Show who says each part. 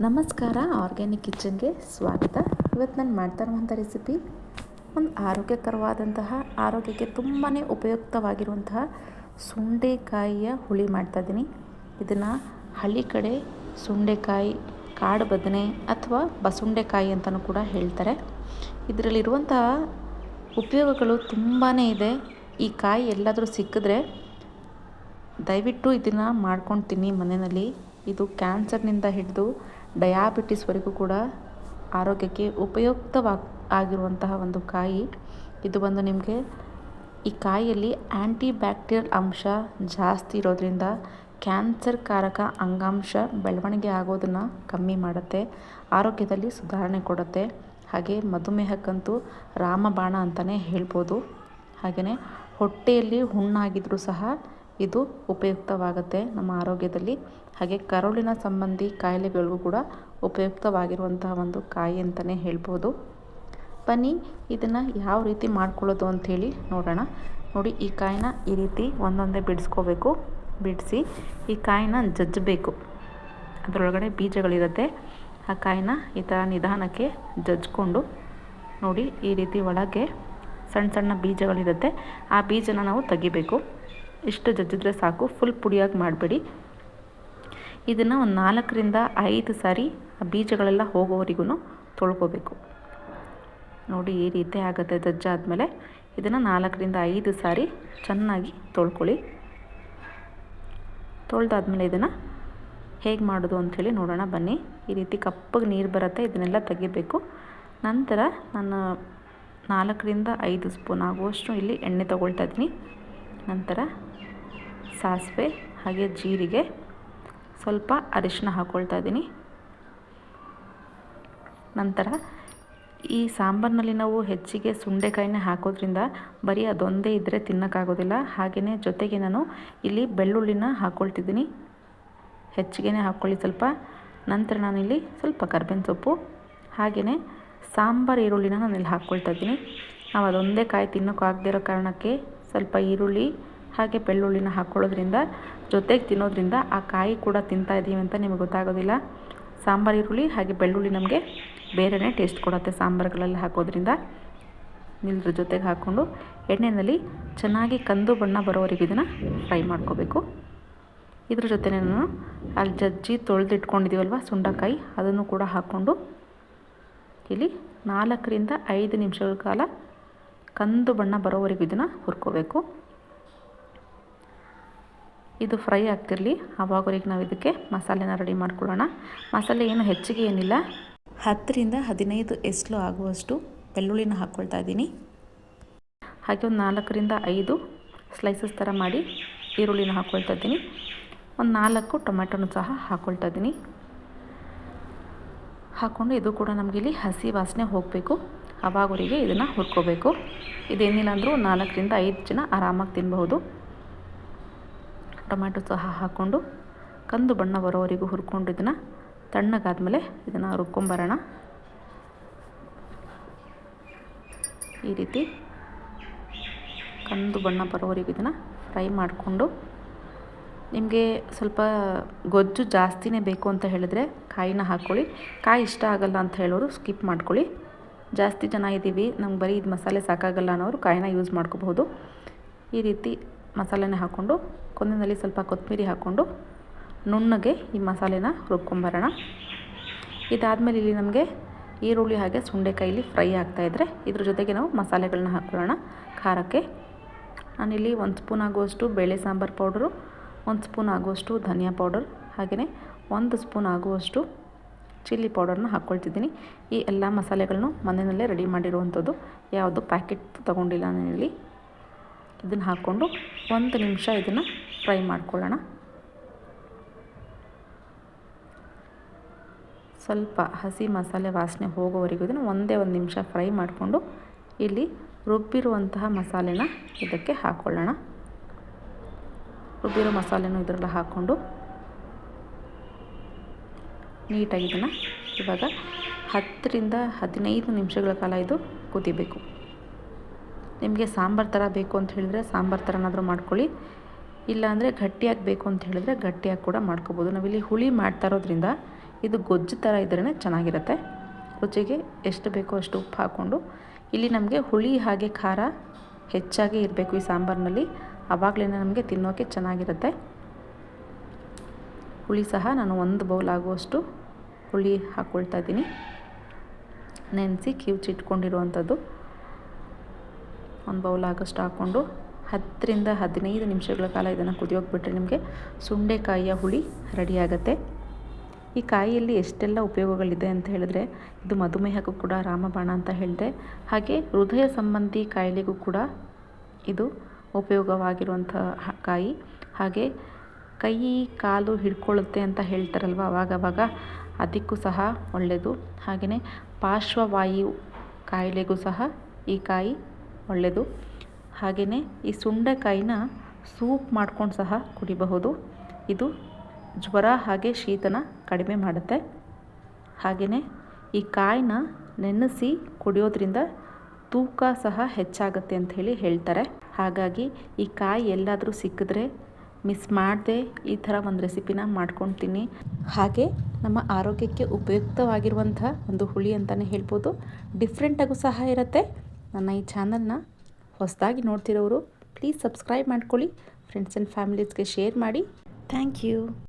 Speaker 1: ನಮಸ್ಕಾರ, ಆರ್ಗ್ಯಾನಿಕ್ ಕಿಚನ್ಗೆ ಸ್ವಾಗತ. ಇವತ್ತು ನಾನು ಮಾಡ್ತಾ ಇರುವಂಥ ರೆಸಿಪಿ ಒಂದು ಆರೋಗ್ಯಕರವಾದಂತಹ, ಆರೋಗ್ಯಕ್ಕೆ ತುಂಬಾ ಉಪಯುಕ್ತವಾಗಿರುವಂತಹ ಸುಂಡೆಕಾಯಿಯ ಹುಳಿ ಮಾಡ್ತಾಯಿದ್ದೀನಿ. ಇದನ್ನು ಹಳ್ಳಿ ಕಡೆ ಸುಂಡೆಕಾಯಿ, ಕಾಡು ಬದನೆ ಅಥವಾ ಬಸುಂಡೆಕಾಯಿ ಅಂತಲೂ ಕೂಡ ಹೇಳ್ತಾರೆ. ಇದರಲ್ಲಿರುವಂತಹ ಉಪಯೋಗಗಳು ತುಂಬಾ ಇದೆ. ಈ ಕಾಯಿ ಎಲ್ಲಾದರೂ ಸಿಕ್ಕಿದ್ರೆ ದಯವಿಟ್ಟು ಇದನ್ನು ಮಾಡ್ಕೊಂಡು ತಿನ್ನಿ ಮನೆಯಲ್ಲಿ. ಇದು ಕ್ಯಾನ್ಸರ್ನಿಂದ ಹಿಡಿದು ಡಯಾಬಿಟಿಸ್ವರೆಗೂ ಕೂಡ ಆರೋಗ್ಯಕ್ಕೆ ಆಗಿರುವಂತಹ ಒಂದು ಕಾಯಿ. ಇದು ಬಂದು ನಿಮಗೆ ಈ ಕಾಯಿಯಲ್ಲಿ ಆ್ಯಂಟಿ ಬ್ಯಾಕ್ಟೀರಿಯಲ್ ಅಂಶ ಜಾಸ್ತಿ ಇರೋದ್ರಿಂದ ಕ್ಯಾನ್ಸರ್ ಕಾರಕ ಅಂಗಾಂಶ ಬೆಳವಣಿಗೆ ಆಗೋದನ್ನು ಕಮ್ಮಿ ಮಾಡುತ್ತೆ, ಆರೋಗ್ಯದಲ್ಲಿ ಸುಧಾರಣೆ ಕೊಡುತ್ತೆ. ಹಾಗೆ ಮಧುಮೇಹಕ್ಕಂತೂ ರಾಮಬಾಣ ಅಂತಲೇ ಹೇಳ್ಬೋದು. ಹಾಗೆಯೇ ಹೊಟ್ಟೆಯಲ್ಲಿ ಹುಣ್ಣಾಗಿದ್ರೂ ಸಹ ಇದು ಉಪಯುಕ್ತವಾಗುತ್ತೆ ನಮ್ಮ ಆರೋಗ್ಯದಲ್ಲಿ. ಹಾಗೆ ಕರುಳಿನ ಸಂಬಂಧಿ ಕಾಯಿಲೆಗಳಿಗೂ ಕೂಡ ಉಪಯುಕ್ತವಾಗಿರುವಂತಹ ಒಂದು ಕಾಯಿ ಅಂತಲೇ ಹೇಳ್ಬೋದು. ಬನ್ನಿ ಇದನ್ನು ಯಾವ ರೀತಿ ಮಾಡ್ಕೊಳ್ಳೋದು ಅಂಥೇಳಿ ನೋಡೋಣ. ನೋಡಿ, ಈ ಕಾಯಿನ ಈ ರೀತಿ ಒಂದೊಂದೇ ಬಿಡಿಸ್ಕೋಬೇಕು. ಬಿಡಿಸಿ ಈ ಕಾಯಿನ ಜಜ್ಜಬೇಕು. ಅದರೊಳಗಡೆ ಬೀಜಗಳಿರುತ್ತೆ. ಆ ಕಾಯಿನ ಈ ಥರ ನಿಧಾನಕ್ಕೆ ಜಜ್ಜಿಕೊಂಡು, ನೋಡಿ ಈ ರೀತಿ ಒಳಗೆ ಸಣ್ಣ ಸಣ್ಣ ಬೀಜಗಳಿರುತ್ತೆ. ಆ ಬೀಜನ ನಾವು ತೆಗಿಬೇಕು. ಇಷ್ಟು ಜಜ್ಜಿದ್ರೆ ಸಾಕು, ಫುಲ್ ಪುಡಿಯಾಗಿ ಮಾಡಬೇಡಿ. ಇದನ್ನು ಒಂದು 4ರಿಂದ 5 ಸಾರಿ ಆ ಬೀಜಗಳೆಲ್ಲ ಹೋಗೋವರೆಗೂ ತೊಳ್ಕೊಬೇಕು. ನೋಡಿ ಈ ರೀತಿ ಆಗುತ್ತೆ. ಜಜ್ಜಾದಮೇಲೆ ಇದನ್ನು 4ರಿಂದ 5 ಸಾರಿ ಚೆನ್ನಾಗಿ ತೊಳ್ಕೊಳ್ಳಿ. ತೊಳೆದಾದ್ಮೇಲೆ ಇದನ್ನು ಹೇಗೆ ಮಾಡೋದು ಅಂಥೇಳಿ ನೋಡೋಣ ಬನ್ನಿ. ಈ ರೀತಿ ಕಪ್ಪಗೆ ನೀರು ಬರುತ್ತೆ, ಇದನ್ನೆಲ್ಲ ತೆಗಿಬೇಕು. ನಂತರ ನಾನು 4ರಿಂದ 5 ಸ್ಪೂನ್ ಆಗುವಷ್ಟು ಇಲ್ಲಿ ಎಣ್ಣೆ ತೊಗೊಳ್ತಾ ಇದ್ದೀನಿ. ನಂತರ ಸಾಸಿವೆ ಹಾಗೆ ಜೀರಿಗೆ, ಸ್ವಲ್ಪ ಅರಿಶಿನ ಹಾಕ್ಕೊಳ್ತಾ ಇದ್ದೀನಿ. ನಂತರ ಈ ಸಾಂಬಾರಿನಲ್ಲಿ ನಾವು ಹೆಚ್ಚಿಗೆ ಸುಂಡೆಕಾಯಿನೇ ಹಾಕೋದ್ರಿಂದ ಬರೀ ಅದೊಂದೇ ಇದ್ದರೆ ತಿನ್ನೋಕ್ಕಾಗೋದಿಲ್ಲ. ಹಾಗೆಯೇ ಜೊತೆಗೆ ನಾನು ಇಲ್ಲಿ ಬೆಳ್ಳುಳ್ಳಿನ ಹಾಕ್ಕೊಳ್ತಿದ್ದೀನಿ. ಹೆಚ್ಚಿಗೆ ಹಾಕ್ಕೊಳ್ಳಿ ಸ್ವಲ್ಪ. ನಂತರ ನಾನಿಲ್ಲಿ ಸ್ವಲ್ಪ ಕರ್ಬೇವಿನ ಸೊಪ್ಪು ಹಾಗೆಯೇ ಸಾಂಬಾರು ಈರುಳ್ಳಿನ ನಾನಿಲ್ಲಿ ಹಾಕ್ಕೊಳ್ತಾ ಇದ್ದೀನಿ. ನಾವು ಅದೊಂದೇ ಕಾಯಿ ತಿನ್ನೋಕ್ಕಾಗದೇ ಇರೋ ಕಾರಣಕ್ಕೆ ಸ್ವಲ್ಪ ಈರುಳ್ಳಿ ಹಾಗೆ ಬೆಳ್ಳುಳ್ಳಿನ ಹಾಕ್ಕೊಳ್ಳೋದ್ರಿಂದ, ಜೊತೆಗೆ ತಿನ್ನೋದ್ರಿಂದ ಆ ಕಾಯಿ ಕೂಡ ತಿಂತಾ ಇದ್ದೀವಿ ಅಂತ ನಿಮಗೆ ಗೊತ್ತಾಗೋದಿಲ್ಲ. ಸಾಂಬಾರು ಈರುಳ್ಳಿ ಹಾಗೆ ಬೆಳ್ಳುಳ್ಳಿ ನಮಗೆ ಬೇರೆಯೇ ಟೇಸ್ಟ್ ಕೊಡುತ್ತೆ ಸಾಂಬಾರುಗಳಲ್ಲಿ ಹಾಕೋದ್ರಿಂದ. ಇದ್ರ ಜೊತೆಗೆ ಹಾಕ್ಕೊಂಡು ಎಣ್ಣೆಯಲ್ಲಿ ಚೆನ್ನಾಗಿ ಕಂದು ಬಣ್ಣ ಬರೋವರೆಗೂ ಇದನ್ನು ಫ್ರೈ ಮಾಡ್ಕೋಬೇಕು. ಇದ್ರ ಜೊತೆ ನಾನು ಅಲ್ಲಿ ಜಜ್ಜಿ ತೊಳೆದಿಟ್ಕೊಂಡಿದ್ದೀವಲ್ವ ಸುಂಡೆಕಾಯಿ, ಅದನ್ನು ಕೂಡ ಹಾಕ್ಕೊಂಡು ಇಲ್ಲಿ 4ರಿಂದ 5 ನಿಮಿಷಗಳ ಕಾಲ ಕಂದು ಬಣ್ಣ ಬರೋವರೆಗೂ ಇದನ್ನು ಹುರ್ಕೋಬೇಕು. ಇದು ಫ್ರೈ ಆಗ್ತಿರಲಿ, ಆವಾಗವರೆಗೆ ನಾವು ಇದಕ್ಕೆ ಮಸಾಲೆನ ರೆಡಿ ಮಾಡ್ಕೊಳ್ಳೋಣ. ಮಸಾಲೆ ಏನು ಹೆಚ್ಚಿಗೆ ಏನಿಲ್ಲ, 10ರಿಂದ 15 ಎಸ್ಲು ಆಗುವಷ್ಟು ಬೆಳ್ಳುಳ್ಳಿನ ಹಾಕ್ಕೊಳ್ತಾ ಇದ್ದೀನಿ. ಹಾಗೆ ಒಂದು 4ರಿಂದ 5 ಸ್ಲೈಸಸ್ ಥರ ಮಾಡಿ ಈರುಳ್ಳಿನ ಹಾಕ್ಕೊಳ್ತಾ ಇದ್ದೀನಿ. ಒಂದು 4 ಟೊಮೆಟೊನೂ ಸಹ ಹಾಕ್ಕೊಳ್ತಾ ಇದ್ದೀನಿ. ಹಾಕ್ಕೊಂಡು ಇದು ಕೂಡ ನಮಗೆ ಇಲ್ಲಿ ಹಸಿ ವಾಸನೆ ಹೋಗಬೇಕು, ಆವಾಗವರೆಗೆ ಇದನ್ನು ಹುರ್ಕೋಬೇಕು. ಇದೇನಿಲ್ಲ ಅಂದರೂ 4ರಿಂದ 5 ಜನ ಆರಾಮಾಗಿ ತಿನ್ನಬಹುದು. ಟೊಮ್ಯಾಟೊ ಸಹ ಹಾಕ್ಕೊಂಡು ಕಂದು ಬಣ್ಣ ಬರೋವರೆಗೂ ಹುರ್ಕೊಂಡು ಇದನ್ನು ತಣ್ಣಗಾದ್ಮೇಲೆ ಇದನ್ನು ರುಬ್ಕೊಂಬರೋಣ. ಈ ರೀತಿ ಕಂದು ಬಣ್ಣ ಬರೋವರೆಗೂ ಇದನ್ನು ಫ್ರೈ ಮಾಡಿಕೊಂಡು, ನಿಮಗೆ ಸ್ವಲ್ಪ ಗೊಜ್ಜು ಜಾಸ್ತಿನೇ ಬೇಕು ಅಂತ ಹೇಳಿದ್ರೆ ಕಾಯಿನ ಹಾಕ್ಕೊಳ್ಳಿ. ಕಾಯಿ ಇಷ್ಟ ಆಗಲ್ಲ ಅಂತ ಹೇಳೋರು ಸ್ಕಿಪ್ ಮಾಡ್ಕೊಳ್ಳಿ. ಜಾಸ್ತಿ ಜನ ಇದ್ದೀವಿ, ನಮ್ಗೆ ಬರೀ ಇದು ಮಸಾಲೆ ಸಾಕಾಗಲ್ಲ ಅನ್ನೋರು ಕಾಯಿನ ಯೂಸ್ ಮಾಡ್ಕೋಬಹುದು. ಈ ರೀತಿ ಮಸಾಲೆನ ಹಾಕ್ಕೊಂಡು ಕೊನೆಯಲ್ಲಿ ಸ್ವಲ್ಪ ಕೊತ್ತಂಬರಿ ಹಾಕ್ಕೊಂಡು ನುಣ್ಣಗೆ ಈ ಮಸಾಲೆನ ರುಬ್ಕೊಂಬರೋಣ. ಇದಾದಮೇಲೆ ಇಲ್ಲಿ ನಮಗೆ ಈರುಳ್ಳಿ ಹಾಗೆ ಸುಂಡೆಕಾಯಲ್ಲಿ ಫ್ರೈ ಆಗ್ತಾಯಿದ್ರೆ ಇದ್ರ ಜೊತೆಗೆ ನಾವು ಮಸಾಲೆಗಳನ್ನ ಹಾಕ್ಕೊಳ್ಳೋಣ. ಖಾರಕ್ಕೆ ನಾನಿಲ್ಲಿ 1 ಸ್ಪೂನ್ ಆಗುವಷ್ಟು ಬೇಳೆ ಸಾಂಬಾರು ಪೌಡರು, 1 ಸ್ಪೂನ್ ಆಗುವಷ್ಟು ಧನಿಯಾ ಪೌಡರ್, ಹಾಗೆಯೇ 1 ಸ್ಪೂನ್ ಆಗುವಷ್ಟು ಚಿಲ್ಲಿ ಪೌಡರ್ನ ಹಾಕ್ಕೊಳ್ತಿದ್ದೀನಿ. ಈ ಎಲ್ಲ ಮಸಾಲೆಗಳನ್ನು ಮನೆಯಲ್ಲೇ ರೆಡಿ ಮಾಡಿರುವಂಥದ್ದು, ಯಾವುದು ಪ್ಯಾಕೆಟ್ ತೊಗೊಂಡಿಲ್ಲ ನಾನಿಲ್ಲಿ. ಇದನ್ನು ಹಾಕ್ಕೊಂಡು 1 ನಿಮಿಷ ಇದನ್ನು ಫ್ರೈ ಮಾಡ್ಕೊಳ್ಳೋಣ. ಸ್ವಲ್ಪ ಹಸಿ ಮಸಾಲೆ ವಾಸನೆ ಹೋಗೋವರೆಗೂ ಇದನ್ನು ಒಂದೇ 1 ನಿಮಿಷ ಫ್ರೈ ಮಾಡಿಕೊಂಡು ಇಲ್ಲಿ ರುಬ್ಬಿರುವಂತಹ ಮಸಾಲೆನ ಇದಕ್ಕೆ ಹಾಕ್ಕೊಳ್ಳೋಣ. ರುಬ್ಬಿರೋ ಮಸಾಲೆನೂ ಇದರಲ್ಲಿ ಹಾಕ್ಕೊಂಡು ನೀಟಾಗಿ ಇದನ್ನು ಇವಾಗ 10ರಿಂದ 15 ನಿಮಿಷಗಳ ಕಾಲ ಇದು ಕುದಿಬೇಕು. ನಿಮಗೆ ಸಾಂಬಾರು ಥರ ಬೇಕು ಅಂತ ಹೇಳಿದ್ರೆ ಸಾಂಬಾರು ಥರನಾದರೂ ಮಾಡ್ಕೊಳ್ಳಿ. ಇಲ್ಲಾಂದರೆ ಗಟ್ಟಿಯಾಗಿ ಬೇಕು ಅಂತ ಹೇಳಿದ್ರೆ ಗಟ್ಟಿಯಾಗಿ ಕೂಡ ಮಾಡ್ಕೋಬೋದು. ನಾವಿಲ್ಲಿ ಹುಳಿ ಮಾಡ್ತಾ ಇರೋದ್ರಿಂದ ಇದು ಗೊಜ್ಜು ಥರ ಇದ್ರೇ ಚೆನ್ನಾಗಿರುತ್ತೆ. ರುಚಿಗೆ ಎಷ್ಟು ಬೇಕೋ ಅಷ್ಟು ಉಪ್ಪು ಹಾಕ್ಕೊಂಡು, ಇಲ್ಲಿ ನಮಗೆ ಹುಳಿ ಹಾಗೆ ಖಾರ ಹೆಚ್ಚಾಗಿ ಇರಬೇಕು ಈ ಸಾಂಬಾರಿನಲ್ಲಿ, ಆವಾಗಲೇ ನಮಗೆ ತಿನ್ನೋಕ್ಕೆ ಚೆನ್ನಾಗಿರುತ್ತೆ. ಹುಳಿ ಸಹ ನಾನು 1 ಬೌಲ್ ಆಗುವಷ್ಟು ಹುಳಿ ಹಾಕ್ಕೊಳ್ತಾ ಇದ್ದೀನಿ. ನೆನೆಸಿ ಕಿವುಚಿಟ್ಕೊಂಡಿರುವಂಥದ್ದು 1 ಬೌಲ್ ಆಗೋಷ್ಟು ಹಾಕ್ಕೊಂಡು 10 ರಿಂದ 15 ನಿಮಿಷಗಳ ಕಾಲ ಇದನ್ನು ಕುದಿಯೋಕೆ ಬಿಟ್ಟರೆ ನಿಮಗೆ ಸುಂಡೆಕಾಯಿಯ ಹುಳಿ ರೆಡಿಯಾಗುತ್ತೆ. ಈ ಕಾಯಿಯಲ್ಲಿ ಎಷ್ಟೆಲ್ಲ ಉಪಯೋಗಗಳಿದೆ ಅಂತ ಹೇಳಿದ್ರೆ, ಇದು ಮಧುಮೇಹಕ್ಕೂ ಕೂಡ ರಾಮಬಾಣ ಅಂತ ಹೇಳಿದೆ. ಹಾಗೆ ಹೃದಯ ಸಂಬಂಧಿ ಕಾಯಿಲೆಗೂ ಕೂಡ ಇದು ಉಪಯೋಗವಾಗಿರುವಂಥ ಕಾಯಿ. ಹಾಗೆ ಕೈ ಕಾಲು ಹಿಡ್ಕೊಳ್ಳುತ್ತೆ ಅಂತ ಹೇಳ್ತಾರಲ್ವ, ಅವಾಗವಾಗ ಅದಕ್ಕೂ ಸಹ ಒಳ್ಳೆಯದು. ಹಾಗೆಯೇ ಪಾರ್ಶ್ವವಾಯು ಕಾಯಿಲೆಗೂ ಸಹ ಈ ಕಾಯಿ ಒಳ್ಳೆಯದು. ಹಾಗೆಯೇ ಈ ಸುಂಡೆಕಾಯಿನ ಸೂಪ್ ಮಾಡ್ಕೊಂಡು ಸಹ ಕುಡಿಬಹುದು. ಇದು ಜ್ವರ ಹಾಗೆ ಶೀತನ ಕಡಿಮೆ ಮಾಡುತ್ತೆ. ಹಾಗೆಯೇ ಈ ಕಾಯಿನ ನೆನೆಸಿ ಕುಡಿಯೋದ್ರಿಂದ ತೂಕ ಸಹ ಹೆಚ್ಚಾಗುತ್ತೆ ಅಂತ ಹೇಳ್ತಾರೆ. ಹಾಗಾಗಿ ಈ ಕಾಯಿ ಎಲ್ಲಾದರೂ ಸಿಕ್ಕಿದ್ರೆ ಮಿಸ್ ಮಾಡದೆ ಈ ಥರ ಒಂದು ರೆಸಿಪಿನ ಮಾಡ್ಕೊಂಡು ತಿನ್ನಿ. ಹಾಗೆ ನಮ್ಮ ಆರೋಗ್ಯಕ್ಕೆ ಉಪಯುಕ್ತವಾಗಿರುವಂಥ ಒಂದು ಹುಳಿ ಅಂತಲೇ ಹೇಳ್ಬೋದು. ಡಿಫ್ರೆಂಟಾಗೂ ಸಹ ಇರುತ್ತೆ. ನನ್ನ ಈ ಚಾನಲ್ನ ಹೊಸದಾಗಿ ನೋಡ್ತಿರೋರು ಪ್ಲೀಸ್ ಸಬ್ಸ್ಕ್ರೈಬ್ ಮಾಡ್ಕೊಳ್ಳಿ. ಫ್ರೆಂಡ್ಸ್ ಆ್ಯಂಡ್ ಫ್ಯಾಮಿಲೀಸ್ಗೆ ಶೇರ್ ಮಾಡಿ. Thank you.